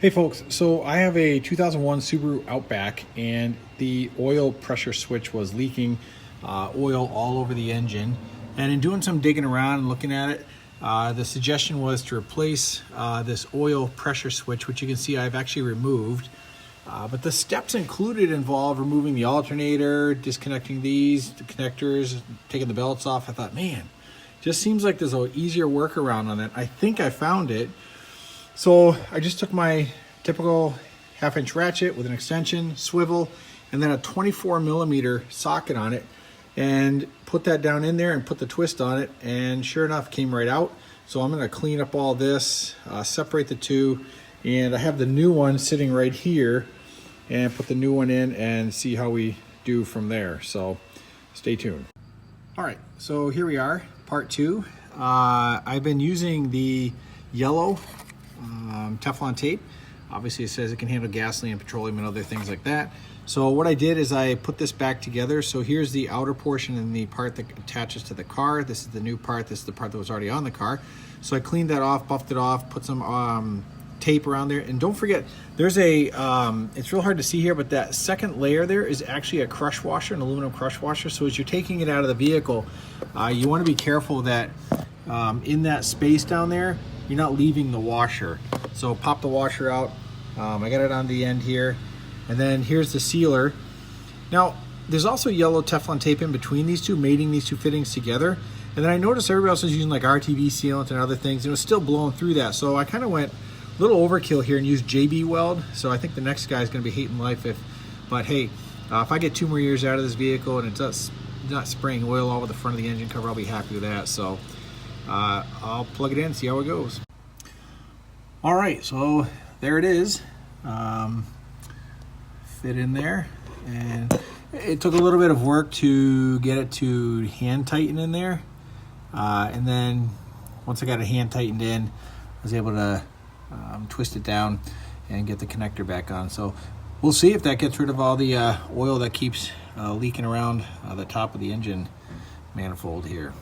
Hey folks, so I have a 2001 Subaru Outback and the oil pressure switch was leaking oil all over the engine. And in doing some digging around and looking at it, the suggestion was to replace this oil pressure switch, which you can see I've actually removed. But the steps included involve removing the alternator, disconnecting the connectors, taking the belts off. I thought, man, just seems like there's an easier workaround on that. I think I found it. So I just took my typical 1/2-inch ratchet with an extension, swivel, and then a 24mm socket on it, and put that down in there and put the twist on it, and sure enough, came right out. So I'm gonna clean up all this, separate the two, and I have the new one sitting right here, and put the new one in and see how we do from there. So stay tuned. All right, so here we are, part two. I've been using the yellow Teflon tape. Obviously it says it can handle gasoline and petroleum and other things like that. So what I did is I put this back together. So here's the outer portion and the part that attaches to the car. This is the new part. This is the part that was already on the car. So I cleaned that off, buffed it off, put some tape around there. And don't forget, there's a, it's real hard to see here, but that second layer there is actually a crush washer, an aluminum crush washer. So as you're taking it out of the vehicle, you want to be careful that in that space down there, you're not leaving the washer. So pop the washer out. I got it on the end here. And then here's the sealer. Now, there's also yellow Teflon tape in between these two, mating these two fittings together. And then I noticed everybody else was using like RTV sealant and other things, and it was still blowing through that. So I kind of went a little overkill here and used JB Weld. So I think the next guy's gonna be hating life but hey, if I get 2 more years out of this vehicle and it's not spraying oil all over the front of the engine cover, I'll be happy with that. So I'll plug it in, see how it goes. All right, so there it is. Fit in there, and it took a little bit of work to get it to hand tighten in there, and then once I got it hand tightened in, I was able to twist it down and get the connector back on. So we'll see if that gets rid of all the oil that keeps leaking around the top of the engine manifold here.